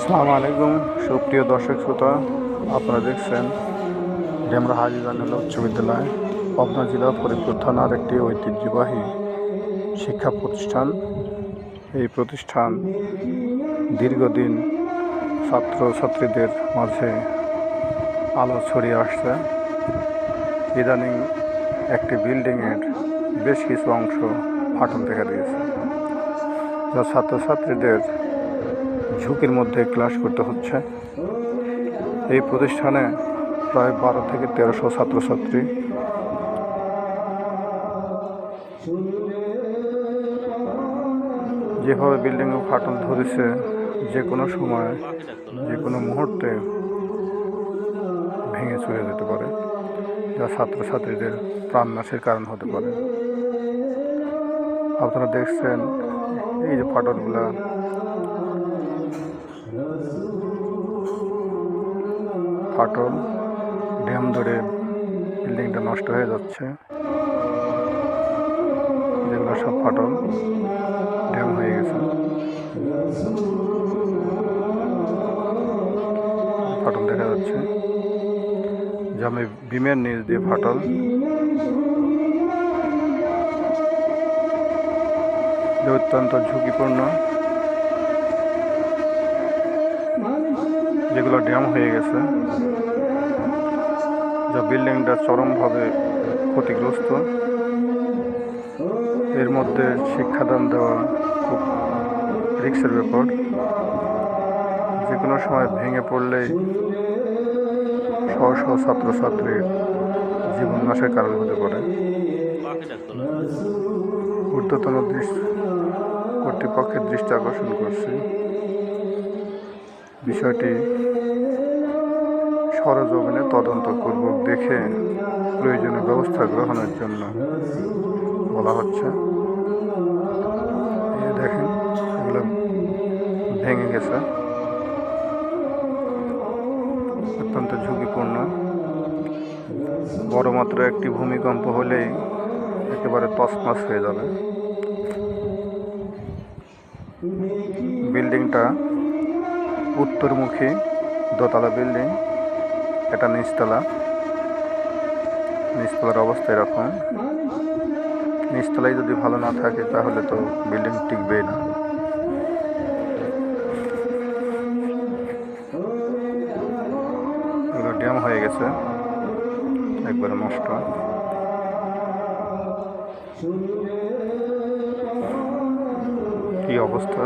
আসসালামু আলাইকুম সুপ্রিয় দর্শক শ্রোতা, আপনারা দেখছেন ডেমরা হাজি জামিল উচ্চ বিদ্যালয়, পাবনা জেলা ফরিদপুর থানার একটি ঐতিহ্যবাহী শিক্ষা প্রতিষ্ঠান। এই প্রতিষ্ঠান দীর্ঘদিন ছাত্রছাত্রীদের মাঝে আলো ছড়িয়ে আসছে। ইদানিং একটি বিল্ডিংয়ের বেশ কিছু অংশ ফাটল দেখা দিয়েছে, যা ছাত্রছাত্রীদের ঝুঁকির মধ্যে ক্লাস করতে হচ্ছে। এই প্রতিষ্ঠানে প্রায় 12 থেকে 1300 ছাত্রছাত্রী। যেভাবে বিল্ডিংয়ে ফাটল ধরেছে, যে কোনো সময় যে কোনো মুহূর্তে ভেঙে চলে যেতে পারে, যা ছাত্রছাত্রীদের প্রাণনাশের কারণ হতে পারে। আপনারা দেখছেন এই যে ফাটলগুলা, ফাটল ড্যাম ধরে বিল্ডিংটা নষ্ট হয়ে যাচ্ছে। যেগুলো সব ফাটল ড্যাম হয়ে গেছে, ফাটল দেখা যাচ্ছে। জামে বিমের নিচ দিয়ে ফাটল। যে অত্যন্ত ঝুঁকিপূর্ণ, যেগুলো ড্যাম হয়ে গেছে, যা বিল্ডিংটা চরমভাবে ক্ষতিগ্রস্ত। এর মধ্যে শিক্ষাদান দেওয়া খুব রিস্কের ব্যাপার। যে কোনো সময় ভেঙে পড়লেই শহ শহ ছাত্রছাত্রীর জীবন নাশের কারণ হতে পারে। ঊর্ধ্বতন কর্তৃপক্ষের দৃষ্টি আকর্ষণ করছি, বিষয়টি সরেজমিনে তদন্তপূর্বক দেখে প্রয়োজনীয় ব্যবস্থা গ্রহণের জন্য বলা হচ্ছে। দেখেন, এগুলো ভেঙে গেছে, অত্যন্ত ঝুঁকিপূর্ণ। বড় মাত্র একটি ভূমিকম্প হলেই একেবারে তছনছ হয়ে যাবে। বিল্ডিংটা উত্তরমুখী দোতলা বিল্ডিং, এটা নিচতলার অবস্থা এরকম। নিচতলায় যদি ভালো না থাকে তাহলে তো বিল্ডিং টিকবেই না। এগুলো ড্যাম হয়ে গেছে, একবারে নষ্ট। কি অবস্থা!